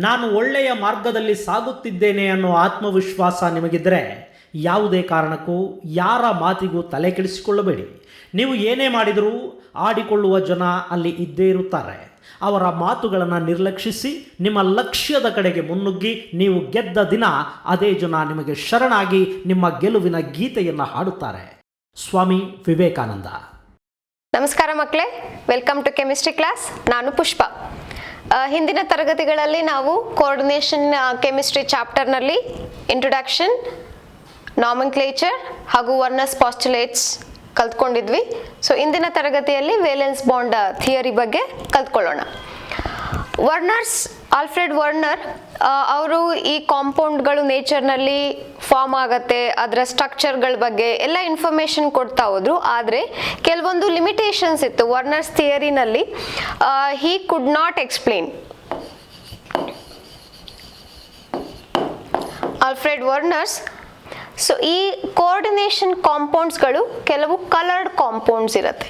ನಾನು ಒಳ್ಳೆಯ ಮಾರ್ಗದಲ್ಲಿ ಸಾಗುತ್ತಿದ್ದೇನೆ ಅನ್ನೋ ಆತ್ಮವಿಶ್ವಾಸ ನಿಮಗಿದ್ದರೆ ಯಾವುದೇ ಕಾರಣಕ್ಕೂ ಯಾರ ಮಾತಿಗೂ ತಲೆ ಕೆಡಿಸಿಕೊಳ್ಳಬೇಡಿ. ನೀವು ಏನೇ ಮಾಡಿದರೂ ಆಡಿಕೊಳ್ಳುವ ಜನ ಅಲ್ಲಿ ಇದ್ದೇ ಇರುತ್ತಾರೆ. ಅವರ ಮಾತುಗಳನ್ನು ನಿರ್ಲಕ್ಷಿಸಿ ನಿಮ್ಮ ಲಕ್ಷ್ಯದ ಕಡೆಗೆ ಮುನ್ನುಗ್ಗಿ ನೀವು ಗೆದ್ದ ದಿನ ಅದೇ ಜನ ನಿಮಗೆ ಶರಣಾಗಿ ನಿಮ್ಮ ಗೆಲುವಿನ ಗೀತೆಯನ್ನು ಹಾಡುತ್ತಾರೆ. ಸ್ವಾಮಿ ವಿವೇಕಾನಂದ. ನಮಸ್ಕಾರ ಮಕ್ಕಳೇ, ವೆಲ್ಕಮ್ ಟು ಕೆಮಿಸ್ಟ್ರಿ ಕ್ಲಾಸ್. ನಾನು ಪುಷ್ಪ. ಹಿಂದಿನ ತರಗತಿಗಳಲ್ಲಿ ನಾವು ಕೋಆರ್ಡಿನೇಷನ್ ಕೆಮಿಸ್ಟ್ರಿ ಚಾಪ್ಟರ್ನಲ್ಲಿ ಇಂಟ್ರೊಡಕ್ಷನ್, ನಾಮೆನ್ಕ್ಲೇಚರ್ ಹಾಗೂ ವರ್ನರ್ಸ್ ಪಾಸ್ಟುಲೇಟ್ಸ್ ಕಲ್ತ್ಕೊಂಡಿದ್ವಿ. ಸೊ ಇಂದಿನ ತರಗತಿಯಲ್ಲಿ ವೇಲೆನ್ಸ್ ಬಾಂಡ್ ಥಿಯರಿ ಬಗ್ಗೆ ಕಲ್ತ್ಕೊಳ್ಳೋಣ. ಆಲ್ಫ್ರೆಡ್ ವರ್ನರ್ ಅವರು ಈ ಕಾಂಪೌಂಡ್ಗಳು ನೇಚರ್ನಲ್ಲಿ ಫಾರ್ಮ್ ಆಗತ್ತೆ, ಅದರ ಸ್ಟ್ರಕ್ಚರ್ಗಳ ಬಗ್ಗೆ ಎಲ್ಲ ಇನ್ಫಾರ್ಮೇಶನ್ ಕೊಡ್ತಾ ಹೋದ್ರು. ಆದರೆ ಕೆಲವೊಂದು ಲಿಮಿಟೇಷನ್ಸ್ ಇತ್ತು ವರ್ನರ್ಸ್ ಥಿಯರಿನಲ್ಲಿ. He could not explain. Alfred Werner's so ಈ ಕೋಆರ್ಡಿನೇಷನ್ ಕಾಂಪೌಂಡ್ಸ್ಗಳು ಕೆಲವು ಕಲರ್ಡ್ ಕಾಂಪೌಂಡ್ಸ್ ಇರುತ್ತೆ.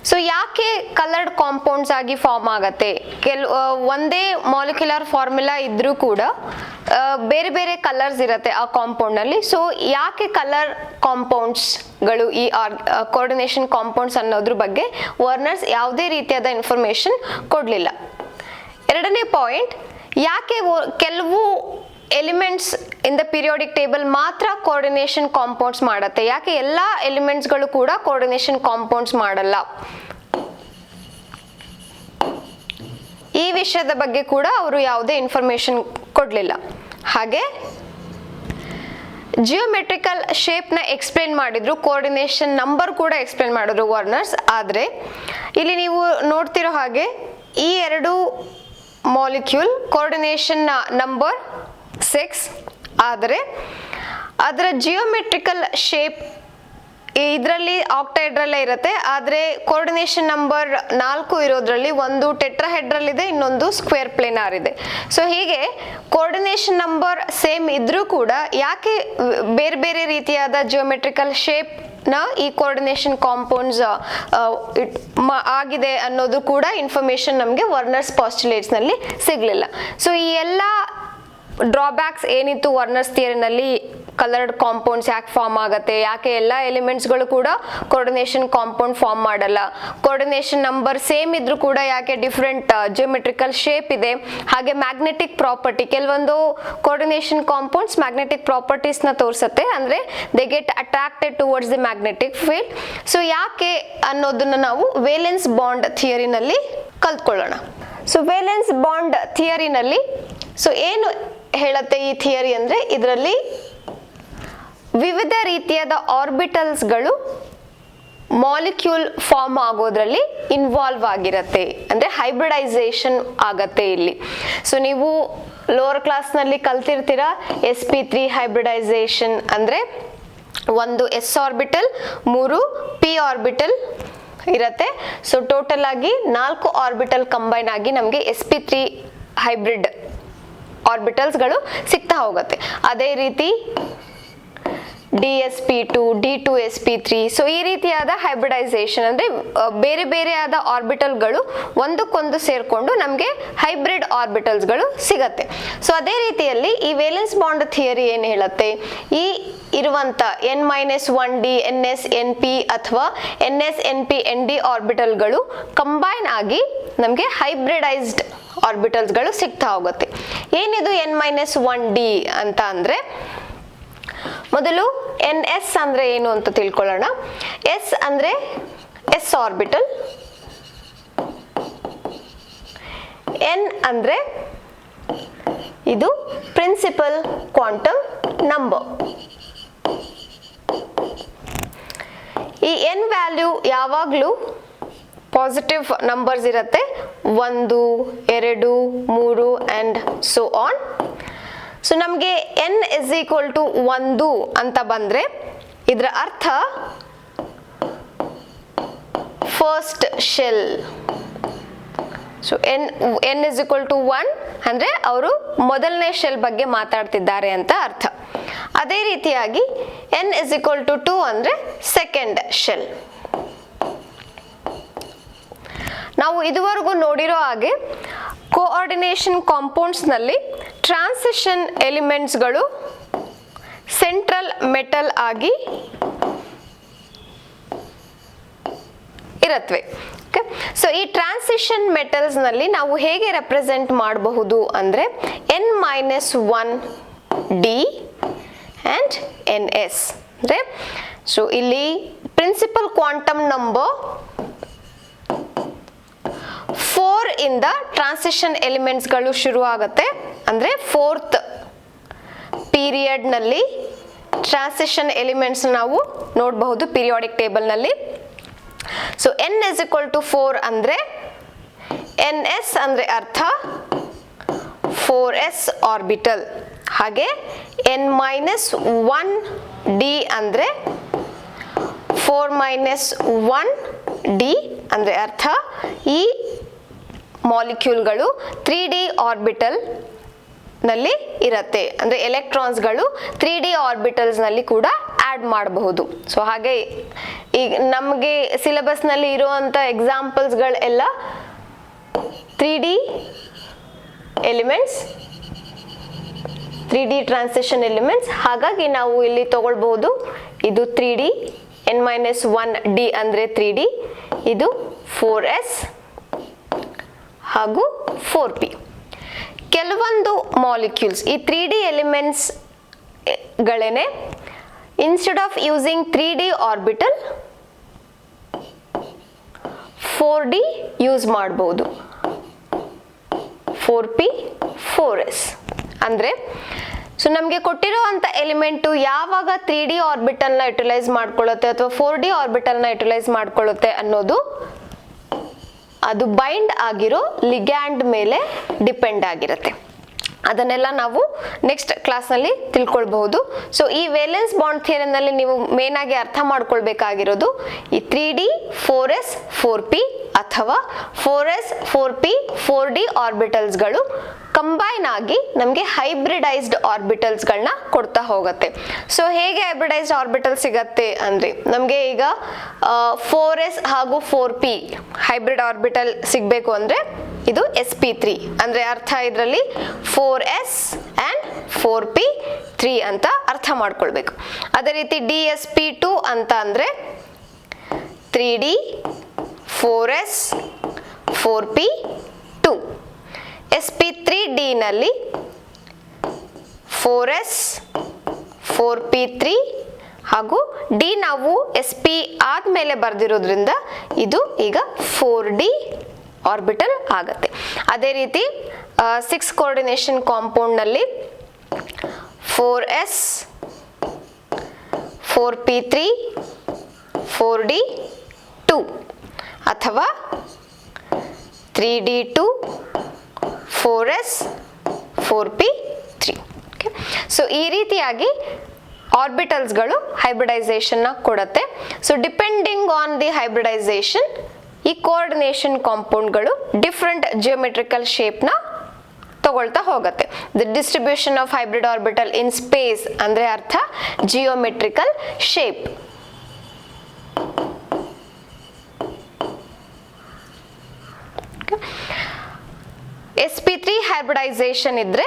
ಸೊ ಯಾಕೆ ಕಲರ್ಡ್ ಕಾಂಪೌಂಡ್ಸ್ ಆಗಿ ಫಾರ್ಮ್ ಆಗತ್ತೆ? ಒಂದೇ ಮಾಲಿಕ್ಯುಲರ್ ಫಾರ್ಮುಲಾ ಇದ್ರೂ ಕೂಡ ಬೇರೆ ಬೇರೆ ಕಲರ್ಸ್ ಇರುತ್ತೆ ಆ ಕಾಂಪೌಂಡ್ನಲ್ಲಿ. ಸೊ ಯಾಕೆ ಕಲರ್ ಕಾಂಪೌಂಡ್ಸ್ಗಳು ಈ ಕೋಆರ್ಡಿನೇಷನ್ ಕಾಂಪೌಂಡ್ಸ್ ಅನ್ನೋದ್ರ ಬಗ್ಗೆ ವರ್ನರ್ಸ್ ಯಾವುದೇ ರೀತಿಯಾದ ಇನ್ಫಾರ್ಮೇಶನ್ ಕೊಡಲಿಲ್ಲ. ಎರಡನೇ ಪಾಯಿಂಟ್, ಯಾಕೆ ಕೆಲವು elements in the periodic table ಮಾತ್ರ ಕೋಆರ್ಡಿನೇಷನ್ ಕಾಂಪೌಂಡ್ಸ್ ಮಾಡತ್ತೆ, ಯಾಕೆ ಎಲ್ಲ ಎಲಿಮೆಂಟ್ಸ್ಗಳು ಕೂಡ ಕೋಆರ್ಡಿನೇಷನ್ ಕಾಂಪೌಂಡ್ಸ್ ಮಾಡಲ್ಲ? ಈ ವಿಷಯದ ಬಗ್ಗೆ ಕೂಡ ಅವರು ಯಾವುದೇ ಇನ್ಫಾರ್ಮೇಶನ್ ಕೊಡಲಿಲ್ಲ. ಹಾಗೆ ಜಿಯೋಮೆಟ್ರಿಕಲ್ ಶೇಪ್ನ ಎಕ್ಸ್ಪ್ಲೇನ್ ಮಾಡಿದ್ರು, ಕೋಆರ್ಡಿನೇಷನ್ ನಂಬರ್ ಕೂಡ ಎಕ್ಸ್ಪ್ಲೇನ್ ಮಾಡಿದ್ರು ವರ್ನರ್ಸ್. ಆದರೆ ಇಲ್ಲಿ ನೀವು ನೋಡ್ತಿರೋ ಹಾಗೆ ಈ ಎರಡು ಮಾಲಿಕ್ಯೂಲ್ ಕೋಆರ್ಡಿನೇಷನ್ ನಂಬರ್ 6, ಆದರೆ ಅದರ ಜಿಯೋಮೆಟ್ರಿಕಲ್ ಶೇಪ್ ಇದರಲ್ಲಿ ಆಕ್ಟಾಹೆಡ್ರಲ್ಲೇ ಇರುತ್ತೆ. ಆದರೆ ಕೋಆರ್ಡಿನೇಷನ್ ನಂಬರ್ 4 ಇರೋದ್ರಲ್ಲಿ ಒಂದು ಟೆಟ್ರಾಹೆಡ್ರಲ್ ಇದೆ, ಇನ್ನೊಂದು ಸ್ಕ್ವೇರ್ ಪ್ಲೇನಾರ್ ಇದೆ. ಸೊ ಹೀಗೆ ಕೋಆರ್ಡಿನೇಷನ್ ನಂಬರ್ ಸೇಮ್ ಇದ್ರೂ ಕೂಡ ಯಾಕೆ ಬೇರೆ ಬೇರೆ ರೀತಿಯಾದ ಜಿಯೋಮೆಟ್ರಿಕಲ್ ಶೇಪ್ ಈ ಕೋಆರ್ಡಿನೇಷನ್ ಕಾಂಪೌಂಡ್ಸ್ ಆಗಿದೆ ಅನ್ನೋದು ಕೂಡ ಇನ್ಫಾರ್ಮೇಶನ್ ನಮಗೆ ವರ್ನರ್ಸ್ ಪಾಸ್ಟುಲೇಟ್ಸ್ ನಲ್ಲಿ ಸಿಗ್ಲಿಲ್ಲ. ಸೊ ಈ ಎಲ್ಲ ಡ್ರಾಬ್ಯಾಕ್ಸ್ ಏನಿತ್ತು ವರ್ನರ್ಸ್ ಥಿಯರಿನಲ್ಲಿ, ಕಲರ್ಡ್ ಕಾಂಪೌಂಡ್ಸ್ ಯಾಕೆ ಫಾರ್ಮ್ ಆಗತ್ತೆ, ಯಾಕೆ ಎಲ್ಲ ಎಲಿಮೆಂಟ್ಸ್ಗಳು ಕೂಡ ಕೋಆರ್ಡಿನೇಷನ್ ಕಾಂಪೌಂಡ್ ಫಾರ್ಮ್ ಮಾಡಲ್ಲ, ಕೋಆರ್ಡಿನೇಷನ್ ನಂಬರ್ ಸೇಮ್ ಇದ್ರೂ ಕೂಡ ಯಾಕೆ ಡಿಫ್ರೆಂಟ್ ಜಿಯೋಮೆಟ್ರಿಕಲ್ ಶೇಪ್ ಇದೆ, ಹಾಗೆ ಮ್ಯಾಗ್ನೆಟಿಕ್ ಪ್ರಾಪರ್ಟಿ, ಕೆಲವೊಂದು ಕೋಆರ್ಡಿನೇಷನ್ ಕಾಂಪೌಂಡ್ಸ್ ಮ್ಯಾಗ್ನೆಟಿಕ್ ಪ್ರಾಪರ್ಟೀಸ್ನ ತೋರಿಸುತ್ತೆ, ಅಂದರೆ they get attracted towards the magnetic field. So ಯಾಕೆ ಅನ್ನೋದನ್ನ ನಾವು ವೇಲೆನ್ಸ್ ಬಾಂಡ್ ಥಿಯರಿನಲ್ಲಿ ಕಲ್ತ್ಕೊಳ್ಳೋಣ. ಸೊ ವೇಲೆನ್ಸ್ ಬಾಂಡ್ ಥಿಯರಿನಲ್ಲಿ ಸೊ ಏನು ಹೇಳುತ್ತೆ ಈ ಥಿಯರಿ ಅಂದರೆ, ಇದರಲ್ಲಿ ವಿವಿಧ ರೀತಿಯಾದ ಆರ್ಬಿಟಲ್ಸ್ಗಳು ಮಾಲಿಕ್ಯೂಲ್ ಫಾರ್ಮ್ ಆಗೋದ್ರಲ್ಲಿ ಇನ್ವಾಲ್ವ್ ಆಗಿರತ್ತೆ, ಅಂದರೆ ಹೈಬ್ರಿಡೈಸೇಷನ್ ಆಗತ್ತೆ ಇಲ್ಲಿ. ಸೊ ನೀವು ಲೋವರ್ ಕ್ಲಾಸ್ನಲ್ಲಿ ಕಲ್ತಿರ್ತೀರಾ sp3 ಹೈಬ್ರಿಡೈಸೇಷನ್ ಅಂದರೆ ಒಂದು s ಆರ್ಬಿಟಲ್ 3 p ಆರ್ಬಿಟಲ್ ಇರತ್ತೆ. ಸೊ ಟೋಟಲ್ ಆಗಿ 4 ಆರ್ಬಿಟಲ್ ಕಂಬೈನ್ ಆಗಿ ನಮಗೆ sp3 ಹೈಬ್ರಿಡ್ ಆರ್ಬಿಟಲ್ಸ್ಗಳು ಸಿಗ್ತಾ ಹೋಗುತ್ತೆ. ಅದೇ ರೀತಿ dsp2 d2sp3. ಸೊ ಈ ರೀತಿಯಾದ ಹೈಬ್ರಿಡೈಸೇಷನ್ ಅಂದರೆ ಬೇರೆ ಬೇರೆ ಆದ ಆರ್ಬಿಟಲ್ಗಳು ಒಂದಕ್ಕೊಂದು ಸೇರಿಕೊಂಡು ನಮಗೆ ಹೈಬ್ರಿಡ್ ಆರ್ಬಿಟಲ್ಸ್ಗಳು ಸಿಗತ್ತೆ. ಸೊ ಅದೇ ರೀತಿಯಲ್ಲಿ ಈ ವೇಲೆನ್ಸ್ ಬಾಂಡ್ ಥಿಯರಿ ಏನು ಹೇಳುತ್ತೆ, ಈ ಇರುವಂತ n-1d ns-np ಅಥವಾ ns-np-nd ಆರ್ಬಿಟಲ್ಗಳು ಕಂಬೈನ್ ಆಗಿ ನಮಗೆ ಹೈಬ್ರಿಡೈಸ್ಡ್ ಆರ್ಬಿಟಲ್ಸ್ಗಳು ಸಿಗ್ತಾ ಹೋಗುತ್ತೆ. ಏನಿದು n-1d ಅಂತ ಅಂದ್ರೆ, ಮೊದಲು ns ಅಂದ್ರೆ ಏನು ಅಂತ ತಿಳ್ಕೊಳ್ಳೋಣ. s ಅಂದ್ರೆ s ಆರ್ಬಿಟಲ್, n ಅಂದ್ರೆ ಇದು ಪ್ರಿನ್ಸಿಪಲ್ ಕ್ವಾಂಟಮ್ ನಂಬರ್. ಈ n ವ್ಯಾಲ್ಯೂ ಯಾವಾಗಲೂ ಪಾಸಿಟಿವ್ ನಂಬರ್ಸ್ ಇರುತ್ತೆ, 1, 2, 3 ಆ್ಯಂಡ್ ಸೋ ಆನ್. ಸೊ ನಮಗೆ n = 1 ಅಂತ ಬಂದರೆ ಇದರ ಅರ್ಥ ಫಸ್ಟ್ ಶೆಲ್. ಸೊ n = 1 ಅಂದರೆ ಅವರು ಮೊದಲನೇ ಶೆಲ್ ಬಗ್ಗೆ ಮಾತಾಡ್ತಿದ್ದಾರೆ ಅಂತ ಅರ್ಥ. ಅದೇ ರೀತಿಯಾಗಿ n = 2 ಅಂದರೆ ಸೆಕೆಂಡ್ ಶೆಲ್. ನಾವು ಇದುವರೆಗೂ ನೋಡಿರೋ ಹಾಗೆ ಕೋಆರ್ಡಿನೇಷನ್ ಕಾಂಪೌಂಡ್ಸ್ನಲ್ಲಿ ಟ್ರಾನ್ಸಿಷನ್ ಎಲಿಮೆಂಟ್ಸ್ಗಳು ಸೆಂಟ್ರಲ್ ಮೆಟಲ್ ಆಗಿ ಇರತ್ವೆ. ಓಕೆ, ಸೊ ಈ ಟ್ರಾನ್ಸಿಷನ್ ಮೆಟಲ್ಸ್ನಲ್ಲಿ ನಾವು ಹೇಗೆ ರೆಪ್ರೆಸೆಂಟ್ ಮಾಡಬಹುದು ಅಂದರೆ n-1 ಡಿ ಆ್ಯಂಡ್ NS ಅಂದರೆ, ಸೊ ಇಲ್ಲಿ ಪ್ರಿನ್ಸಿಪಲ್ ಕ್ವಾಂಟಮ್ ನಂಬರ್ 4 ಇಂದ ಟ್ರಾನ್ಸಿಷನ್ ಎಲಿಮೆಂಟ್ಸ್ಗಳು ಶುರು ಆಗುತ್ತೆ. ಅಂದರೆ 4th ಪೀರಿಯಡ್ನಲ್ಲಿ ಟ್ರಾನ್ಸಿಷನ್ ಎಲಿಮೆಂಟ್ಸ್ ನಾವು ನೋಡಬಹುದು ಪೀರಿಯಾಡಿಕ್ ಟೇಬಲ್ನಲ್ಲಿ. So n is equal to 4 ಅಂದರೆ NS ಅಂದರೆ ಅರ್ಥ 4s ಆರ್ಬಿಟಲ್. ಹಾಗೆ n-1 ಡಿ ಅಂದರೆ 4-1 ಡಿ ಅಂದರೆ ಅರ್ಥ ಈ ಮಾಲಿಕ್ಯೂಲ್ಗಳು 3D ಆರ್ಬಿಟಲ್ ನಲ್ಲಿ ಇರುತ್ತೆ. ಅಂದರೆ ಎಲೆಕ್ಟ್ರಾನ್ಸ್ಗಳು 3D ಆರ್ಬಿಟಲ್ಸ್ ನಲ್ಲಿ ಕೂಡ ಆಡ್ ಮಾಡಬಹುದು. ಸೊ ಹಾಗೆ ಈಗ ನಮಗೆ ಸಿಲೆಬಸ್ನಲ್ಲಿ ಇರುವಂಥ ಎಕ್ಸಾಂಪಲ್ಸ್ಗಳೆಲ್ಲ 3D elements, 3D transition elements. ಹಾಗಾಗಿ ನಾವು ಇಲ್ಲಿ ತಗೊಳ್ಬಹುದು, ಇದು 3D, n-1 ಡಿ ಅಂದರೆ 3D, ಇದು 4s ಹಾಗೂ 4p. ಕೆಲವೊಂದು ಮಾಲಿಕ್ಯೂಲ್ಸ್ ಈ 3D ಎಲಿಮೆಂಟ್ಸ್ ಗಳೇನೆ instead of using 3D orbital 4D use ಮಾಡಬಹುದು. 4p 4s ಅಂದರೆ, ಸೊ ನಮಗೆ ಕೊಟ್ಟಿರುವಂಥ ಎಲಿಮೆಂಟು ಯಾವಾಗ 3D ಆರ್ಬಿಟಲ್ನ ಯುಟಿಲೈಸ್ ಮಾಡ್ಕೊಳ್ಳುತ್ತೆ ಅಥವಾ 4D ಆರ್ಬಿಟಲ್ನ ಯುಟಿಲೈಸ್ ಮಾಡ್ಕೊಳ್ಳುತ್ತೆ ಅನ್ನೋದು ಅದು ಬೈಂಡ್ ಆಗಿರೋ ಲಿಗ್ಯಾಂಡ್ ಮೇಲೆ ಡಿಪೆಂಡ್ ಆಗಿರುತ್ತೆ. ಅದನ್ನೆಲ್ಲ ನಾವು ನೆಕ್ಸ್ಟ್ ಕ್ಲಾಸ್ನಲ್ಲಿ ತಿಳ್ಕೊಳ್ಬಹುದು. ಸೊ ಈ ವೇಲೆನ್ಸ್ ಬಾಂಡ್ ಥಿಯರಿನಲ್ಲಿ ನೀವು ಮೇನ್ ಆಗಿ ಅರ್ಥ ಮಾಡ್ಕೊಳ್ಬೇಕಾಗಿರೋದು ಈ 3D 4s 4p ಅಥವಾ 4s 4p 4D ಆರ್ಬಿಟಲ್ಸ್ಗಳು ಕಂಬೈನ್ ಆಗಿ ನಮಗೆ ಹೈಬ್ರಿಡೈಸ್ಡ್ ಆರ್ಬಿಟಲ್ಸ್ಗಳನ್ನ ಕೊಡ್ತಾ ಹೋಗುತ್ತೆ. ಸೊ ಹೇಗೆ ಹೈಬ್ರಿಡೈಸ್ಡ್ ಆರ್ಬಿಟಲ್ ಸಿಗತ್ತೆ ಅಂದರೆ, ನಮಗೆ ಈಗ 4s ಹಾಗೂ 4p ಹೈಬ್ರಿಡ್ ಆರ್ಬಿಟಲ್ ಸಿಗಬೇಕು ಅಂದರೆ ಇದು sp3 ಅಂದರೆ ಅರ್ಥ ಇದರಲ್ಲಿ 4s ಆ್ಯಂಡ್ 4p3 ಅಂತ ಅರ್ಥ ಮಾಡ್ಕೊಳ್ಬೇಕು. ಅದೇ ರೀತಿ dsp2 ಅಂತ ಅಂದರೆ 3D 4s 4p2. sp3d ನಲ್ಲಿ 4s 4p3 ಹಾಗೂ ಡಿ ನಾವು sp ಆದಮೇಲೆ ಬರೆದಿರೋದ್ರಿಂದ ಇದು ಈಗ 4D ಆರ್ಬಿಟಲ್ ಆಗತ್ತೆ. ಅದೇ ರೀತಿ 6 ಕೋಆರ್ಡಿನೇಷನ್ ಕಾಂಪೌಂಡ್ನಲ್ಲಿ 4s 4p3 4D2 ಅಥವಾ 3D2 4s 4p3. ಸೊ ಈ ರೀತಿಯಾಗಿ ಆರ್ಬಿಟಲ್ಸ್ಗಳು ಹೈಬ್ರಿಡೈಸೇಷನ್ನ ಕೊಡುತ್ತೆ. So depending on the hybridization ಈ ಕೋಆರ್ಡಿನೇಷನ್ ಕಾಂಪೌಂಡ್ಗಳು ಡಿಫ್ರೆಂಟ್ ಜಿಯೋಮೆಟ್ರಿಕಲ್ ಶೇಪ್ನ ತಗೊಳ್ತಾ ಹೋಗುತ್ತೆ. The distribution of hybrid orbital in space ಅಂದರೆ ಅರ್ಥ ಜಿಯೋಮೆಟ್ರಿಕಲ್ ಶೇಪ್. sp3 ಹೈಬ್ರಿಡೈಸೇಷನ್ ಇದ್ರೆ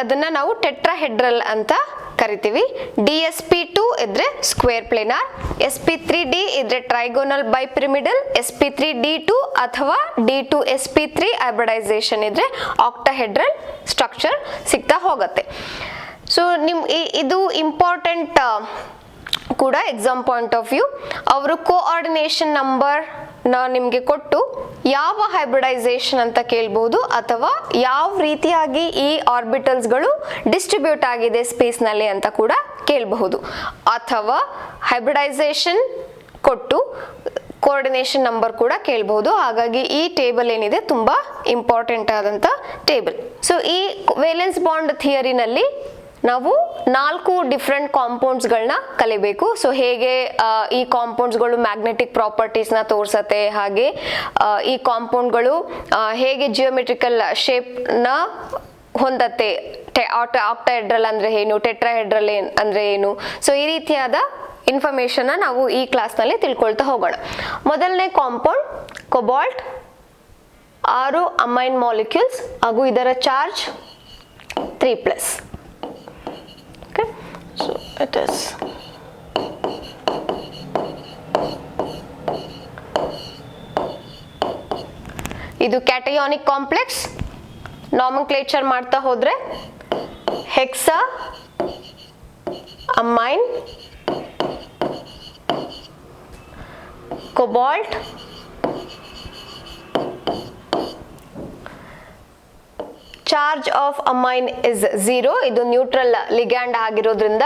ಅದನ್ನ ನಾವು ಟೆಟ್ರಾಹೆಡ್ರಲ್ ಅಂತ ಕರಿತೀವಿ. dsp2 ಇದ್ರೆ ಸ್ಕ್ವೇರ್ ಪ್ಲೇನಾರ್, sp3d ಇದ್ರೆ ಟ್ರೈಗೋನಲ್ ಬೈಪಿರಿಮಿಡಲ್, sp3d2 ಅಥವಾ d2sp3 ಹೈಬ್ರಿಡೈಸೇಷನ್ ಇದ್ರೆ ಆಕ್ಟಾಹೆಡ್ರಲ್ ಸ್ಟ್ರಕ್ಚರ್ ಸಿಗ್ತಾ ಹೋಗುತ್ತೆ. ಸೊ ಇದು ಇಂಪಾರ್ಟೆಂಟ್ ಕೂಡ ಎಕ್ಸಾಮ್ ಪಾಯಿಂಟ್ ಆಫ್ ವ್ಯೂ. ಅವರು ಕೋಆರ್ಡಿನೇಷನ್ ನಂಬರ್ ನಿಮಗೆ ಕೊಟ್ಟು ಯಾವ ಹೈಬ್ರಿಡೈಸೇಷನ್ ಅಂತ ಕೇಳ್ಬೋದು ಅಥವಾ ಯಾವ ರೀತಿಯಾಗಿ ಈ ಆರ್ಬಿಟಲ್ಸ್ಗಳು ಡಿಸ್ಟ್ರಿಬ್ಯೂಟ್ ಆಗಿದೆ ಸ್ಪೇಸ್ನಲ್ಲಿ ಅಂತ ಕೂಡ ಕೇಳಬಹುದು. ಅಥವಾ ಹೈಬ್ರಿಡೈಸೇಷನ್ ಕೊಟ್ಟು ಕೋಆರ್ಡಿನೇಷನ್ ನಂಬರ್ ಕೂಡ ಕೇಳಬಹುದು. ಹಾಗಾಗಿ ಈ ಟೇಬಲ್ ಏನಿದೆ ತುಂಬ ಇಂಪಾರ್ಟೆಂಟ್ ಆದಂಥ ಟೇಬಲ್. ಸೊ ಈ ವೇಲೆನ್ಸ್ ಬಾಂಡ್ ಥಿಯರಿನಲ್ಲಿ ನಾವು 4 ಡಿಫ್ರೆಂಟ್ ಕಾಂಪೌಂಡ್ಸ್ಗಳನ್ನ ಕಲಿಬೇಕು. ಸೊ ಹೇಗೆ ಈ ಕಾಂಪೌಂಡ್ಸ್ಗಳು ಮ್ಯಾಗ್ನೆಟಿಕ್ ಪ್ರಾಪರ್ಟೀಸ್ನ ತೋರಿಸತ್ತೆ, ಹಾಗೆ ಈ ಕಾಂಪೌಂಡ್ಗಳು ಹೇಗೆ ಜಿಯೋಮೆಟ್ರಿಕಲ್ ಶೇಪ್ನ ಹೊಂದತ್ತೆ, ಆಕ್ಟಾಹೆಡ್ರಲ್ ಅಂದರೆ ಏನು, ಟೆಟ್ರಾಹೆಡ್ರಲ್ ಅಂದರೆ ಏನು. ಸೊ ಈ ರೀತಿಯಾದ ಇನ್ಫಾರ್ಮೇಷನ್ನ ನಾವು ಈ ಕ್ಲಾಸ್ನಲ್ಲಿ ತಿಳ್ಕೊಳ್ತಾ ಹೋಗೋಣ. ಮೊದಲನೇ ಕಾಂಪೌಂಡ್ ಕೊಬಾಲ್ಟ್ 6 ಅಮೈನ್ ಮಾಲಿಕ್ಯೂಲ್ಸ್ ಹಾಗೂ ಇದರ charge 3+. Okay, so it is ಇದು ಕ್ಯಾಟಯಾನಿಕ್ ಕಾಂಪ್ಲೆಕ್ಸ್. ನಾಮನ್ಕ್ಲೇಚರ್ ಮಾಡ್ತಾ ಹೋದ್ರೆ Hexa amine, cobalt, charge of amine is 0. ಇದು ನ್ಯೂಟ್ರಲ್ ಲಿಗ್ಯಾಂಡ್ ಆಗಿರೋದ್ರಿಂದ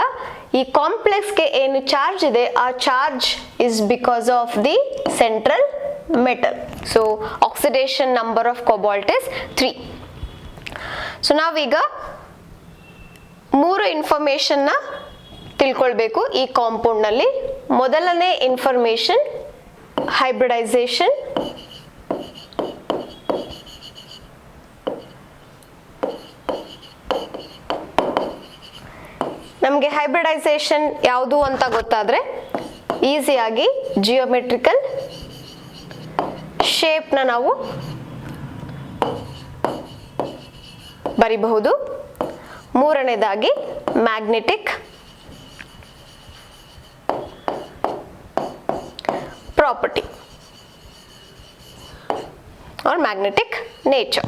ಈ ಕಾಂಪ್ಲೆಕ್ಸ್ಗೆ ಏನು ಚಾರ್ಜ್ ಇದೆ ಆ charge is because of the central metal. So oxidation number of cobalt is 3. So ನಾವೀಗ 3 ಇನ್ಫಾರ್ಮೇಶನ್ ನ ತಿಳ್ಕೊಳ್ಬೇಕು ಈ ಕಾಂಪೌಂಡ್ ನಲ್ಲಿ. ಮೊದಲನೇ ಇನ್ಫಾರ್ಮೇಶನ್ ಹೈಬ್ರಿಡೈಸೇಷನ್. ನಮಗೆ ಹೈಬ್ರಿಡೈಸೇಷನ್ ಯಾವುದು ಅಂತ ಗೊತ್ತಾದ್ರೆ ಈಸಿಯಾಗಿ ಜಿಯೋಮೆಟ್ರಿಕಲ್ ಶೇಪ್ನ ನಾವು ಬರಿಬಹುದು. ಮೂರನೇದಾಗಿ magnetic property or magnetic nature.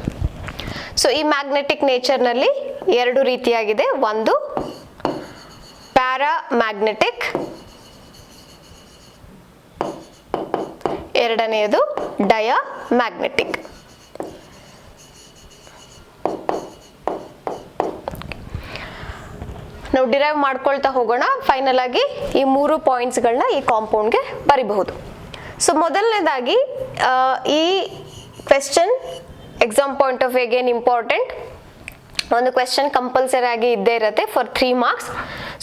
So ಈ ಮ್ಯಾಗ್ನೆಟಿಕ್ ನೇಚರ್ನಲ್ಲಿ 2 ರೀತಿಯಾಗಿದೆ. ಒಂದು ಪ್ಯಾರಾಮ್ಯಾಗ್ನೆಟಿಕ್, ಎರಡನೆಯದು ಡಯಾಮ್ಯಾಗ್ನೆಟಿಕ್. ನಾವು ಡಿರೈವ್ ಮಾಡ್ಕೊಳ್ತಾ ಹೋಗೋಣ. ಫೈನಲ್ ಆಗಿ ಈ 3 ಪಾಯಿಂಟ್ಸ್ಗಳನ್ನ ಈ ಕಾಂಪೌಂಡ್ಗೆ ಬರಿಬಹುದು. ಸೊ ಮೊದಲನೇದಾಗಿ ಈ ಕ್ವೆಶ್ಚನ್ ಎಕ್ಸಾಮ್ ಪಾಯಿಂಟ್ ಆಫ್ ವ್ಯೂಗೆ ಇಂಪಾರ್ಟೆಂಟ್. ಒಂದು ಕ್ವೆಶ್ಚನ್ ಕಂಪಲ್ಸರಿ ಆಗಿ ಇದ್ದೇ ಇರುತ್ತೆ ಫಾರ್ 3 ಮಾರ್ಕ್ಸ್.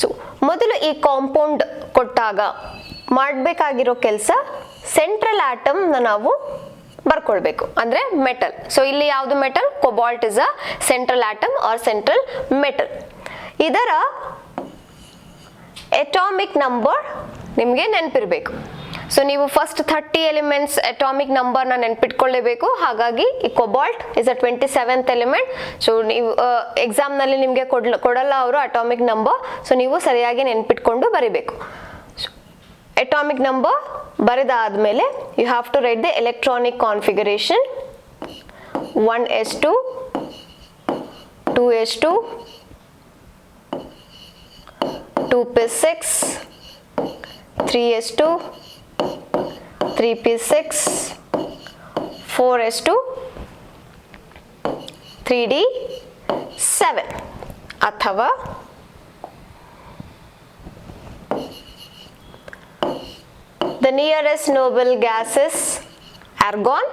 ಸೊ ಮೊದಲು ಈ ಕಾಂಪೌಂಡ್ ಕೊಟ್ಟಾಗ ಮಾಡಬೇಕಾಗಿರೋ ಕೆಲಸ ಸೆಂಟ್ರಲ್ ಆಟಮ್ ನಾವು ಬರ್ಕೊಳ್ಬೇಕು, ಅಂದ್ರೆ ಮೆಟಲ್. ಸೊ ಇಲ್ಲಿ ಯಾವುದು metal? Cobalt is a central atom or central metal. ಇದರ ಅಟಾಮಿಕ್ ನಂಬರ್ ನಿಮಗೆ ನೆನಪಿರಬೇಕು. ಸೊ ನೀವು ಫಸ್ಟ್ 30 ಎಲಿಮೆಂಟ್ಸ್ ಅಟಾಮಿಕ್ ನಂಬರ್ನ ನೆನ್ಪಿಟ್ಕೊಳ್ಳೇಬೇಕು. ಹಾಗಾಗಿ ಈ cobalt is a 27th element. So ನೀವು ಎಕ್ಸಾಮ್ನಲ್ಲಿ ನಿಮಗೆ ಕೊಡಲ್ಲ ಅವರು ಅಟಾಮಿಕ್ ನಂಬರ್. ಸೊ ನೀವು ಸರಿಯಾಗಿ ನೆನ್ಪಿಟ್ಕೊಂಡು ಬರಿಬೇಕು. ಅಟಾಮಿಕ್ ನಂಬರ್ ಬರೆದಾದ್ಮೇಲೆ you have to write the electronic configuration. 1s2, 2s2, 2p6, 3s2, 3p6, 4s2, 3d7. ಅಥವಾ the nearest noble gas is argon.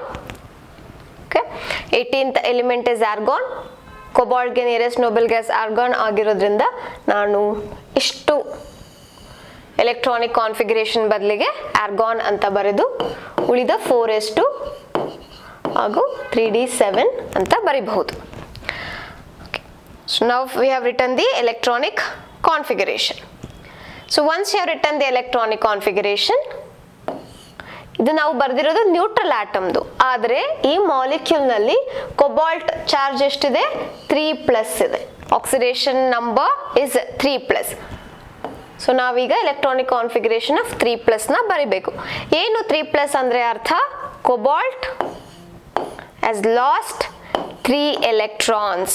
Okay, 18th element is argon. Cobalt ಗೆ nearest Nobel gas argon ಆಗಿರೋದ್ರಿಂದ ನಾನು ಇಷ್ಟು electronic configuration ಬದಲಿಗೆ argon ಅಂತ ಬರೆದು ಉಳಿದ 4s2 ಹಾಗೂ 3d7 ಅಂತ ಬರಿಬಹುದು. So now we have written the electronic configuration. So once you have written the electronic configuration, ಇದು ನಾವು ಬರೆದಿರೋದು ನ್ಯೂಟ್ರಲ್ ಆಟಮ್ದು. ಆದರೆ ಈ ಮಾಲಿಕ್ಯೂಲ್ ನಲ್ಲಿ ಕೋಬಾಲ್ಟ್ ಚಾರ್ಜ್ ಎಷ್ಟಿದೆ? 3+ ಇದೆ. Oxidation number is 3+. ಸೊ ನಾವೀಗ ಎಲೆಕ್ಟ್ರಾನಿಕ್ ಕಾನ್ಫಿಗರೇಷನ್ ಆಫ್ 3+ ನ ಬರಿಬೇಕು. ಏನು 3+ ಅಂದ್ರೆ ಅರ್ಥ? Cobalt has lost 3 electrons.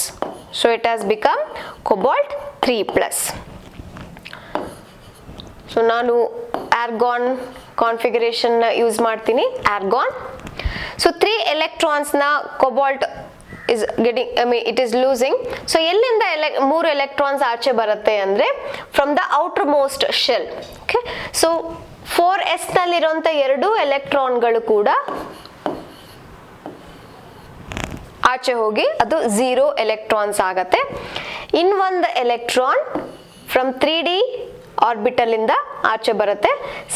So it has become cobalt 3+. So ನಾನು ಆರ್ಗಾನ್ ಕಾನ್ಫಿಗರೇಷನ್ ಯೂಸ್ ಮಾಡ್ತೀನಿ. ಆರ್ಗಾನ್. ಸೊ 3 electrons ನ cobalt is getting, I mean it is losing. So ಎಲ್ಲಿಂದ 3 electrons ಆಚೆ ಬರುತ್ತೆ ಅಂದ್ರೆ from the outermost shell. Okay, so 4s ನಲ್ಲಿರುವಂತ 2 ಎಲೆಕ್ಟ್ರಾನ್ಗಳು ಕೂಡ ಆಚೆ ಹೋಗಿ ಅದು 0 electrons ಆಗತ್ತೆ. ಇನ್ ಒಂದು ಎಲೆಕ್ಟ್ರಾನ್ ಫ್ರಮ್ 3d ಆರ್ಬಿಟಲ್ ಇಂದ ಆಚೆ ಬರುತ್ತೆ.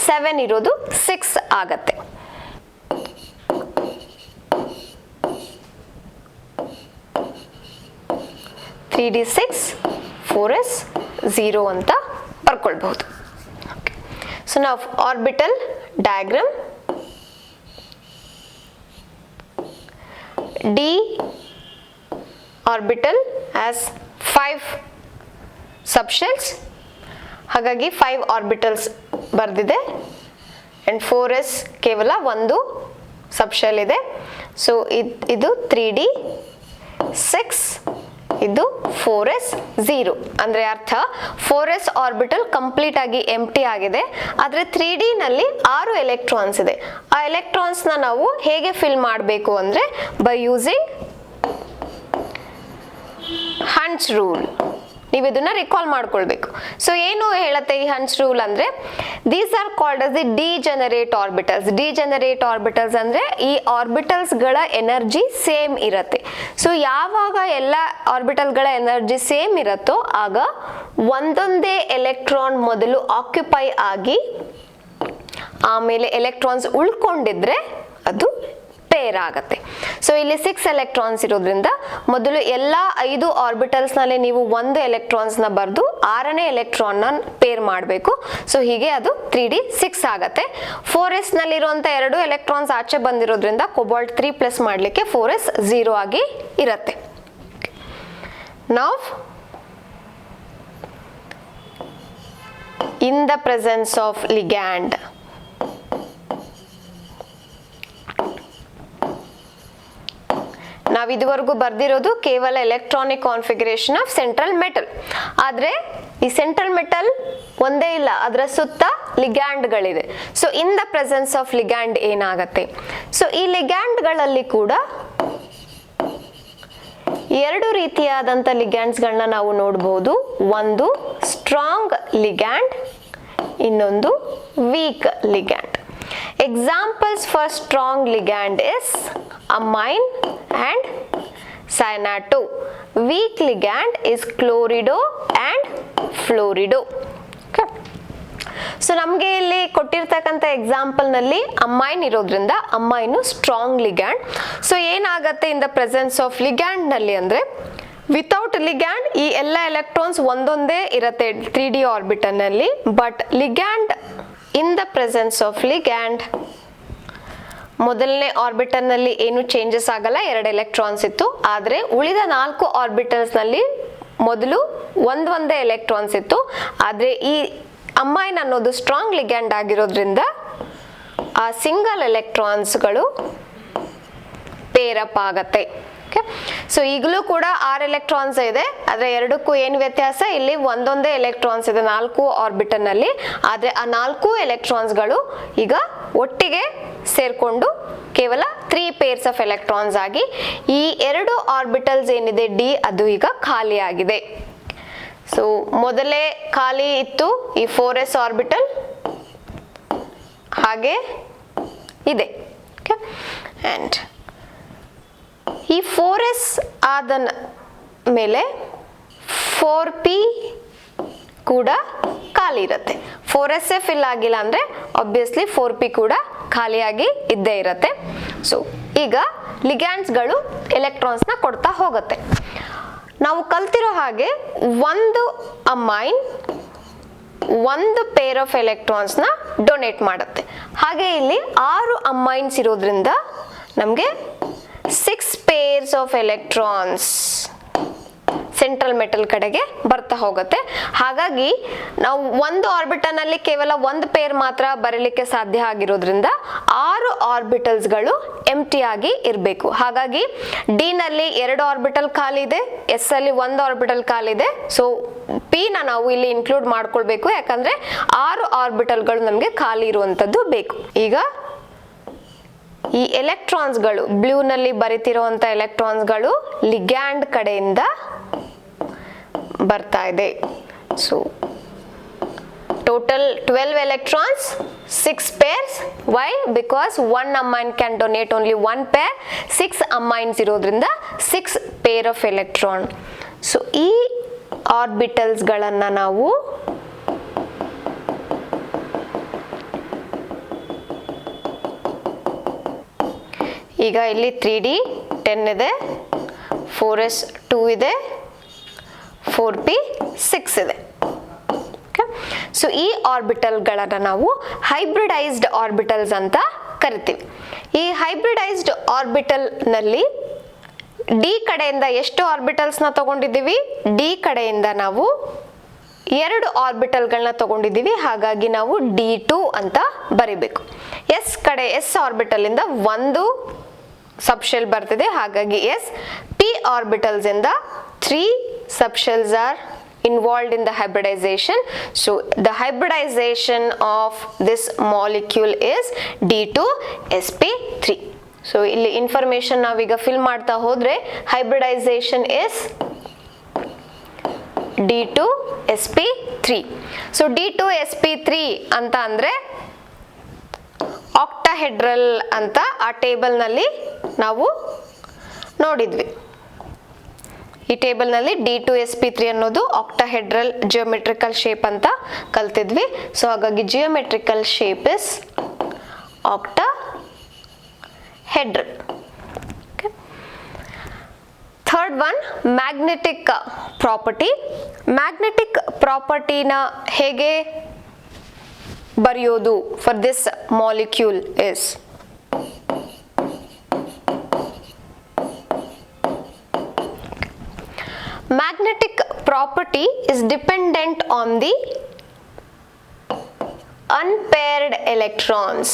7 ಇರೋದು 6 ಆಗತ್ತೆ. ತ್ರೀ ಡಿ 6, 4s 0 ಅಂತ ಬರ್ಕೊಳ್ಬಹುದು. ಸೊ ನಾವು orbital diagram. D orbital has 5 subshells. ಹಾಗಾಗಿ 5 ಆರ್ಬಿಟಲ್ಸ್ ಬರ್ದಿದೆ ಅಂಡ್ 4s ಕೇವಲ ಒಂದು ಸಬ್ಶೆಲ್ ಇದೆ. ಸೊ ಇದು 3D 6, ಇದು 4s 0. ಅಂದ್ರೆ ಅರ್ಥ 4s ಆರ್ಬಿಟಲ್ ಕಂಪ್ಲೀಟ್ ಆಗಿ ಎಂಪ್ಟಿ ಆಗಿದೆ, ಆದ್ರೆ 3D ನಲ್ಲಿ 6 ಎಲೆಕ್ಟ್ರಾನ್ಸ್ ಇದೆ. ಆ ಎಲೆಕ್ಟ್ರಾನ್ಸ್ ನಾವು ಹೇಗೆ ಫಿಲ್ ಮಾಡಬೇಕು ಅಂದ್ರೆ ಬೈ ಯೂಸಿಂಗ್ ಹಂಟ್ಸ್ ರೂಲ್. ನೀವು ಇದನ್ನ ರಿಕಾಲ್ ಮಾಡ್ಕೊಳ್ಬೇಕು. ಸೊ ಏನು ಹೇಳುತ್ತೆ ಈ ಹಂಟ್ಸ್ ರೂಲ್ ಅಂದ್ರೆ, these are called as the degenerate orbitals. Degenerate orbitals ಅಂದ್ರೆ ಈ ಆರ್ಬಿಟಲ್ಸ್ ಗಳ ಎನರ್ಜಿ ಸೇಮ್ ಇರತ್ತೆ. ಸೊ ಯಾವಾಗ ಎಲ್ಲ ಆರ್ಬಿಟಲ್ ಗಳ ಎನರ್ಜಿ ಸೇಮ್ ಇರತ್ತೋ ಆಗ ಒಂದೊಂದೇ ಎಲೆಕ್ಟ್ರಾನ್ ಮೊದಲು ಆಕ್ಯುಪೈ ಆಗಿ ಆಮೇಲೆ ಎಲೆಕ್ಟ್ರಾನ್ಸ್ ಉಳ್ಕೊಂಡಿದ್ರೆ ಅದು ಪೇರ್ ಆಗತ್ತೆ. ಸೊ ಇಲ್ಲಿ 6 ಎಲೆಕ್ಟ್ರಾನ್ಸ್ ಇರೋದ್ರಿಂದ ಮೊದಲು ಎಲ್ಲಾ 5 ಆರ್ಬಿಟಲ್ಸ್ ನಲ್ಲಿ ನೀವು ಒಂದು ಎಲೆಕ್ಟ್ರಾನ್ಸ್ ನ ಬರೆದು 6ನೇ ಎಲೆಕ್ಟ್ರಾನ್ ನ ಪೇರ್ ಮಾಡಬೇಕು. ಸೊ ಹೀಗೆ ಅದು 3D 6 ಆಗತ್ತೆ. 4s ನಲ್ಲಿ ಇರುವಂತ 2 ಎಲೆಕ್ಟ್ರಾನ್ಸ್ ಆಚೆ ಬಂದಿರೋದ್ರಿಂದ ಕೋಬಾಲ್ಟ್ 3 ಪ್ಲಸ್ ಮಾಡ್ಲಿಕ್ಕೆ 4s 0 ಆಗಿ ಇರತ್ತೆ. Now in the presence of ligand, ನಾವು ಇದುವರೆಗೂ ಬರ್ದಿರೋದು ಕೇವಲ electronic configuration of central metal. ಆದ್ರೆ ಈ ಸೆಂಟ್ರಲ್ ಮೆಟಲ್ ಒಂದೇ ಇಲ್ಲ, ಅದರ ಸುತ್ತ ಲಿಗ್ಯಾಂಡ್ಗಳಿದೆ. So in the presence of ligand ಏನಾಗತ್ತೆ? ಸೊ ಈ ಲಿಗ್ಯಾಂಡ್ಗಳಲ್ಲಿ ಕೂಡ 2 ರೀತಿಯಾದಂಥ ಲಿಗ್ಯಾಂಡ್ಸ್ಗಳನ್ನ ನಾವು ನೋಡಬಹುದು. ಒಂದು ಸ್ಟ್ರಾಂಗ್ ಲಿಗ್ಯಾಂಡ್, ಇನ್ನೊಂದು weak ligand. Examples for strong ligand is amine and cyanato. Weak ligand is chlorido and fluorido. Okay. So ನಮಗೆ ಇಲ್ಲಿ ಕೊಟ್ಟಿರ್ತಕ್ಕಂಥ ಎಕ್ಸಾಂಪಲ್ ನಲ್ಲಿ ಅಮೈನ್ ಇರೋದ್ರಿಂದ ಅಮೈನು ಸ್ಟ್ರಾಂಗ್ ಲಿಗ್ಯಾಂಡ್. ಸೊ ಏನಾಗತ್ತೆ ಇನ್ ದ ಪ್ರೆಸೆನ್ಸ್ ಆಫ್ ಲಿಗ್ಯಾಂಡ್ ನಲ್ಲಿ ಅಂದ್ರೆ, ವಿತೌಟ್ ಲಿಗ್ಯಾಂಡ್ ಈ ಎಲ್ಲ ಎಲೆಕ್ಟ್ರಾನ್ಸ್ ಒಂದೊಂದೇ ಇರತ್ತೆ 3D ಆರ್ಬಿಟಲ್ ನಲ್ಲಿ. But ligand in the presence of ligand ಮೊದಲನೇ ಆರ್ಬಿಟಲ್ ನಲ್ಲಿ ಏನು ಚೇಂಜಸ್ ಆಗಲ್ಲ, 2 ಎಲೆಕ್ಟ್ರಾನ್ಸ್ ಇತ್ತು. ಆದ್ರೆ ಉಳಿದ 4 ಆರ್ಬಿಟಲ್ಸ್ ನಲ್ಲಿ ಮೊದಲು ಒಂದೇ ಎಲೆಕ್ಟ್ರಾನ್ಸ್ ಇತ್ತು. ಆದ್ರೆ ಈ ಅಮೈನ್ ಅನ್ನೋದು ಸ್ಟ್ರಾಂಗ್ ಲಿಗ್ಯಾಂಡ್ ಆಗಿರೋದ್ರಿಂದ ಆ ಸಿಂಗಲ್ ಎಲೆಕ್ಟ್ರಾನ್ಸ್ಗಳು ಪೇರಪ್ ಆಗತ್ತೆ. ಸೊ ಈಗಲೂ ಕೂಡ 6 ಎಲೆಕ್ಟ್ರಾನ್ಸ್ ಇದೆ, ಆದ್ರೆ ಎರಡಕ್ಕೂ ಏನು ವ್ಯತ್ಯಾಸ, ಇಲ್ಲಿ ಒಂದೊಂದೇ ಎಲೆಕ್ಟ್ರಾನ್ಸ್ ಇದೆ 4 ಆರ್ಬಿಟಲ್ ನಲ್ಲಿ. ಆದ್ರೆ ಆ 4 ಎಲೆಕ್ಟ್ರಾನ್ಸ್ಗಳು ಈಗ ಒಟ್ಟಿಗೆ ಸೇರ್ಕೊಂಡು ಕೇವಲ 3 ಪೇರ್ಸ್ ಆಫ್ ಎಲೆಕ್ಟ್ರಾನ್ಸ್ ಆಗಿ ಈ 2 ಆರ್ಬಿಟಲ್ಸ್ ಏನಿದೆ ಡಿ ಅದು ಈಗ ಖಾಲಿ ಆಗಿದೆ. ಸೊ ಮೊದಲೇ ಖಾಲಿ ಇತ್ತು ಈ 4s ಆರ್ಬಿಟಲ್, ಹಾಗೆ ಇದೆ. ಅಂಡ್ ಈ 4s ಆದ ಮೇಲೆ 4p ಕೂಡ ಖಾಲಿ ಇರುತ್ತೆ. 4s ಫಿಲ್ ಆಗಿಲ್ಲ ಅಂದ್ರೆ ಆಬ್ವಿಯಸ್ಲಿ 4p ಕೂಡ ಖಾಲಿಯಾಗಿ ಇದ್ದೇ ಇರುತ್ತೆ. ಸೊ ಈಗ ಲಿಗ್ಯಾಂಡ್ಸ್ಗಳು ಎಲೆಕ್ಟ್ರಾನ್ಸ್ನ ಕೊಡ್ತಾ ಹೋಗುತ್ತೆ. ನಾವು ಕಲ್ತಿರೋ ಹಾಗೆ ಒಂದು ಅಮೈನ್ ಒಂದು ಪೇರ್ ಆಫ್ ಎಲೆಕ್ಟ್ರಾನ್ಸ್ನ ಡೊನೇಟ್ ಮಾಡುತ್ತೆ. ಹಾಗೆ ಇಲ್ಲಿ 6 ಅಮೈನ್ಸ್ ಇರೋದ್ರಿಂದ ನಮಗೆ 6 pairs of electrons central metal ಕಡೆಗೆ ಬರ್ತಾ ಹೋಗುತ್ತೆ. ಹಾಗಾಗಿ ನಾವು ಒಂದು ಆರ್ಬಿಟಲ್ ನಲ್ಲಿ ಕೇವಲ ಒಂದು ಪೇರ್ ಮಾತ್ರ ಬರೀಲಿಕ್ಕೆ ಸಾಧ್ಯ ಆಗಿರೋದ್ರಿಂದ 6 ಆರ್ಬಿಟಲ್ಸ್ಗಳು ಎಂಪ್ಟಿ ಆಗಿ ಇರಬೇಕು. ಹಾಗಾಗಿ ಡಿ ನಲ್ಲಿ 2 ಆರ್ಬಿಟಲ್ ಖಾಲಿ ಇದೆ, ಎಸ್ ಅಲ್ಲಿ 1 ಆರ್ಬಿಟಲ್ ಖಾಲಿ ಇದೆ. ಸೊ ಪಿ ನ ನಾವು ಇಲ್ಲಿ ಇನ್ಕ್ಲೂಡ್ ಮಾಡ್ಕೊಳ್ಬೇಕು, ಯಾಕಂದ್ರೆ 6 ಆರ್ಬಿಟಲ್ಗಳು ನಮಗೆ ಖಾಲಿ ಇರುವಂತದ್ದು ಬೇಕು. ಈಗ ಈ ಎಲೆಕ್ಟ್ರಾನ್ಸ್ಗಳು ಬ್ಲೂ ನಲ್ಲಿ ಬರಿತಿರುವಂತ ಎಲೆಕ್ಟ್ರಾನ್ಸ್ಗಳು ಲಿಗ್ಯಾಂಡ್ ಕಡೆಯಿಂದ ಬರ್ತಾ ಇದೆ. So total 12 electrons, 6 pairs. Why? Because one amine can donate only 1 pair. 6 amines ಇರೋದ್ರಿಂದ 6 pair of electron. ಸೊ ಈ ಆರ್ಬಿಟಲ್ಸ್ ಗಳನ್ನ ನಾವು ಈಗ ಇಲ್ಲಿ 3D 10 ಇದೆ, 4s 2 ಇದೆ, 4p 6 ಇದೆ. ಸೊ ಈ ಆರ್ಬಿಟಲ್ಗಳನ್ನು ನಾವು ಹೈಬ್ರಿಡೈಸ್ಡ್ ಆರ್ಬಿಟಲ್ಸ್ ಅಂತ ಕರಿತೀವಿ. ಈ ಹೈಬ್ರಿಡೈಸ್ಡ್ ಆರ್ಬಿಟಲ್ ನಲ್ಲಿ ಡಿ ಕಡೆಯಿಂದ ಎಷ್ಟು ಆರ್ಬಿಟಲ್ಸ್ನ ತಗೊಂಡಿದ್ದೀವಿ? ಡಿ ಕಡೆಯಿಂದ ನಾವು 2 ಆರ್ಬಿಟಲ್ಗಳನ್ನ ತಗೊಂಡಿದ್ದೀವಿ, ಹಾಗಾಗಿ ನಾವು D2 ಅಂತ ಬರಿಬೇಕು. ಎಸ್ ಕಡೆ ಎಸ್ ಆರ್ಬಿಟಲ್ ಇಂದ 1 ಸಬ್ಶೆಲ್ ಬರ್ತಿದೆ, ಹಾಗಾಗಿ ಎಸ್. ಪಿ ಆರ್ಬಿಟಲ್ಸ್ ಇಂದ 3 subshells are involved in the hybridization. So the hybridization of this molecule is D2sp3. So ಇಲ್ಲಿ ಇನ್ಫಾರ್ಮೇಶನ್ ನಾವೀಗ ಫಿಲ್ ಮಾಡ್ತಾ ಹೋದ್ರೆ hybridization is D2sp3. So D2sp3 ಅಂತ ಅಂದ್ರೆ ಆಕ್ಟಾಹೆಡ್ರಲ್ ಅಂತ ಆ ಟೇಬಲ್ ನಲ್ಲಿ ನಾವು ನೋಡಿದ್ವಿ. ಈ ಟೇಬಲ್ ನಲ್ಲಿ D2sp3 ಅನ್ನೋದು ಆಕ್ಟಾಹೆಡ್ರಲ್ ಜಿಯೋಮೆಟ್ರಿಕಲ್ ಶೇಪ್ ಅಂತ ಕಲ್ತಿದ್ವಿ. ಸೊ ಹಾಗಾಗಿ geometrical shape is octahedral. Third one, magnetic property. Magnetic ಪ್ರಾಪರ್ಟಿನ ಹೇಗೆ ಬರೆಯೋದು for this molecule is magnetic property is dependent on the unpaired electrons.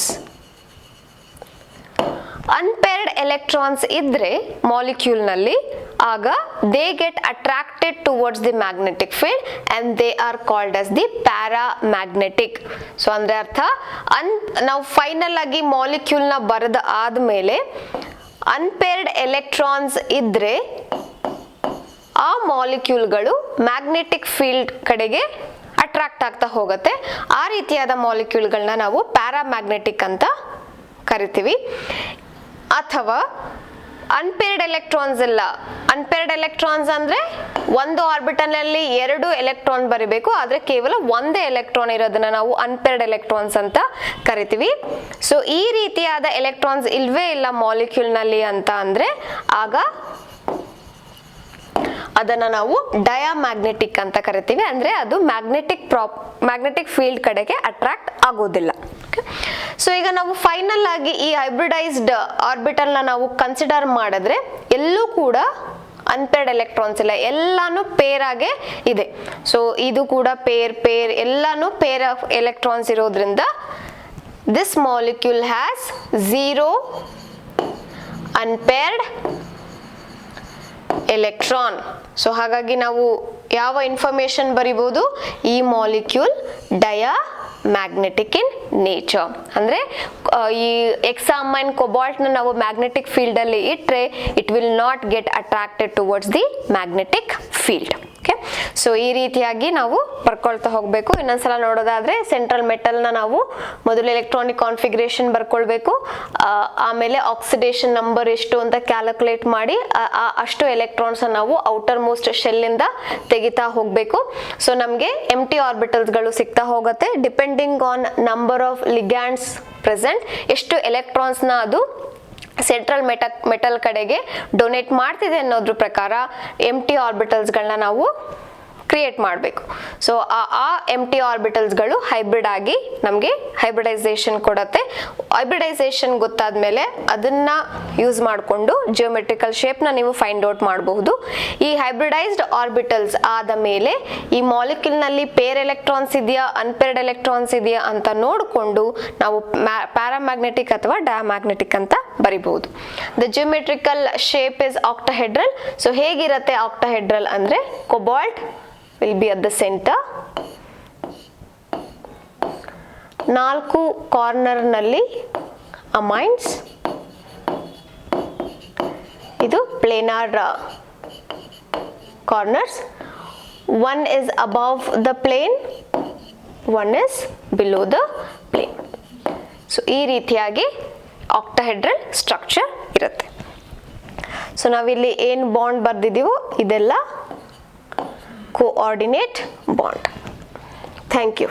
Unpaired electrons ಇದ್ರೆ ಮಾಲಿಕ್ಯೂಲ್ ನಲ್ಲಿ ಆಗ they get attracted towards the magnetic field and they are called as the paramagnetic. So ಅಂದ್ರೆ ಅರ್ಥ ನಾವು final ಆಗಿ molecule ನ ಬರೆದ ಆದ್ಮೇಲೆ ಅನ್ಪೇರ್ಡ್ ಎಲೆಕ್ಟ್ರಾನ್ಸ್ ಇದ್ರೆ ಆ ಮಾಲಿಕ್ಯೂಲ್ಗಳು ಮ್ಯಾಗ್ನೆಟಿಕ್ ಫೀಲ್ಡ್ ಕಡೆಗೆ ಅಟ್ರಾಕ್ಟ್ ಆಗ್ತಾ ಹೋಗುತ್ತೆ. ಆ ರೀತಿಯಾದ ಮಾಲಿಕ್ಯೂಲ್ಗಳನ್ನ ನಾವು ಪ್ಯಾರಾಮ್ಯಾಗ್ನೆಟಿಕ್ ಅಂತ ಕರಿತೀವಿ. ಅಥವಾ ಅನ್ಪೇರ್ಡ್ ಎಲೆಕ್ಟ್ರಾನ್ಸ್ ಇಲ್ಲ. ಅನ್ಪೇರ್ಡ್ ಎಲೆಕ್ಟ್ರಾನ್ಸ್ ಅಂದ್ರೆ ಒಂದು ಆರ್ಬಿಟಲ್ ನಲ್ಲಿ 2 ಎಲೆಕ್ಟ್ರಾನ್ ಬರಿಬೇಕು, ಆದ್ರೆ ಕೇವಲ ಒಂದೇ ಎಲೆಕ್ಟ್ರಾನ್ ಇರೋದನ್ನ ನಾವು ಅನ್ಪೇರ್ಡ್ ಎಲೆಕ್ಟ್ರಾನ್ಸ್ ಅಂತ ಕರಿತೀವಿ. ಸೊ ಈ ರೀತಿಯಾದ ಎಲೆಕ್ಟ್ರಾನ್ಸ್ ಇಲ್ವೇ ಇಲ್ಲ ಮಾಲಿಕ್ಯೂಲ್ ನಲ್ಲಿ ಅಂತ ಅಂದ್ರೆ ಆಗ ಅದನ್ನ ನಾವು ಡಯಾಮ್ಯಾಗ್ನೆಟಿಕ್ ಅಂತ ಕರಿತೀವಿ. ಅಂದ್ರೆ ಅದು ಮ್ಯಾಗ್ನೆಟಿಕ್ ಫೀಲ್ಡ್ ಕಡೆಗೆ ಅಟ್ರಾಕ್ಟ್ ಆಗೋದಿಲ್ಲ. ಸೊ ಈಗ ನಾವು ಫೈನಲ್ ಆಗಿ ಈ ಹೈಬ್ರಿಡೈಸ್ಡ್ ಆರ್ಬಿಟಲ್ ನ ನಾವು ಕನ್ಸಿಡರ್ ಮಾಡಿದ್ರೆ ಎಲ್ಲೂ ಕೂಡ ಅನ್ಪೇರ್ಡ್ ಎಲೆಕ್ಟ್ರಾನ್ಸ್ ಇಲ್ಲ, ಎಲ್ಲಾನು ಪೇರ್ ಆಗೇ ಇದೆ. ಸೊ ಇದು ಕೂಡ ಪೇರ್ ಎಲ್ಲಾನು ಪೇರ್ ಆಫ್ ಎಲೆಕ್ಟ್ರಾನ್ಸ್ ಇರೋದ್ರಿಂದ this molecule has 0 unpaired electron. So ಹಾಗಾಗಿ ನಾವು ಯಾವ ಇನ್ಫಾರ್ಮೇಶನ್ ಬರಿಬಹುದು? ಈ ಮಾಲಿಕ್ಯೂಲ್ ಡಯಾಮ್ಯಾಗ್ನೆಟಿಕ್ ಇನ್ ನೇಚರ್. ಅಂದ್ರೆ ಈ ಎಕ್ಸಾಮೈನ್ ಕೊಬಾಲ್ಟ್ ನ ನಾವು ಮ್ಯಾಗ್ನೆಟಿಕ್ ಫೀಲ್ಡ್ ಅಲ್ಲಿ ಇಟ್ರೆ it will not get attracted towards the magnetic field. Okay, so ಈ ರೀತಿಯಾಗಿ ನಾವು ಬರ್ಕೊಳ್ತಾ ಹೋಗ್ಬೇಕು. ಇನ್ನೊಂದ್ಸಲ ನೋಡೋದಾದ್ರೆ ಸೆಂಟ್ರಲ್ ಮೆಟಲ್ ನ ನಾವು ಮೊದಲು ಎಲೆಕ್ಟ್ರಾನಿಕ್ ಕಾನ್ಫಿಗರೇಷನ್ ಬರ್ಕೊಳ್ಬೇಕು, ಆಮೇಲೆ ಆಕ್ಸಿಡೇಷನ್ ನಂಬರ್ ಎಷ್ಟು ಅಂತ ಕ್ಯಾಲ್ಕುಲೇಟ್ ಮಾಡಿ ಅಷ್ಟು ಎಲೆಕ್ಟ್ರಾನ್ಸ್ ನಾವು ಔಟರ್ ಮೋಸ್ಟ್ ಶೆಲ್ ಇಂದ ತೆಗಿತಾ ಹೋಗ್ಬೇಕು. ಸೊ ನಮ್ಗೆ ಎಂಟಿ ಆರ್ಬಿಟಲ್ಸ್ ಗಳು ಸಿಗ್ತಾ ಹೋಗುತ್ತೆ. Depending on number of ligands present, ಎಷ್ಟು ಎಲೆಕ್ಟ್ರಾನ್ಸ್ ನ ಅದು ಸೆಂಟ್ರಲ್ ಮೆಟಲ್ ಕಡೆಗೆ ಡೊನೇಟ್ ಮಾಡ್ತಿದೆ ಅನ್ನೋದ್ರ ಪ್ರಕಾರ ಎಂಟಿ ಆರ್ಬಿಟಲ್ಸ್ಗಳನ್ನ ನಾವು ಕ್ರಿಯೇಟ್ ಮಾಡಬೇಕು. ಸೊ ಆ ಎಂಟಿ ಆರ್ಬಿಟಲ್ಸ್ಗಳು ಹೈಬ್ರಿಡ್ ಆಗಿ ನಮಗೆ ಹೈಬ್ರಿಡೈಸೇಷನ್ ಕೊಡುತ್ತೆ. ಹೈಬ್ರಿಡೈಸೇಷನ್ ಗೊತ್ತಾದ್ಮೇಲೆ ಅದನ್ನ ಯೂಸ್ ಮಾಡಿಕೊಂಡು ಜಿಯೋಮೆಟ್ರಿಕಲ್ ಶೇಪ್ನ ನೀವು ಫೈಂಡ್ ಔಟ್ ಮಾಡಬಹುದು. ಈ ಹೈಬ್ರಿಡೈಸ್ಡ್ ಆರ್ಬಿಟಲ್ಸ್ ಆದ ಮೇಲೆ ಈ ಮಾಲಿಕ್ಯೂಲ್ನಲ್ಲಿ ಪೇರ್ ಎಲೆಕ್ಟ್ರಾನ್ಸ್ ಇದೆಯಾ, ಅನ್ಪೇರ್ಡ್ ಎಲೆಕ್ಟ್ರಾನ್ಸ್ ಇದೆಯಾ ಅಂತ ನೋಡಿಕೊಂಡು ನಾವು ಪ್ಯಾರಾಮ್ಯಾಗ್ನೆಟಿಕ್ ಅಥವಾ ಡಯಾಮ್ಯಾಗ್ನೆಟಿಕ್ ಅಂತ ಬರಿಬಹುದು. The geometrical shape is octahedral. So ಹೇಗಿರುತ್ತೆ ಆಕ್ಟಾಹೆಡ್ರಲ್ ಅಂದ್ರೆ cobalt will be at the center, 4 corner ನಲ್ಲಿ ಅಮೈನ್ಸ್, ಇದು planar corners, 1 is above the plane, 1 is below the plane. So ಈ ರೀತಿಯಾಗಿ ಆಕ್ಟಾಹೆಡ್ರಲ್ ಸ್ಟ್ರಕ್ಚರ್ ಇರುತ್ತೆ. ಸೊ ನಾವಿಲ್ಲಿ ಏನು ಬಾಂಡ್ ಬರ್ದಿದ್ದೀವೋ ಇದೆಲ್ಲ coordinate bond. Thank you.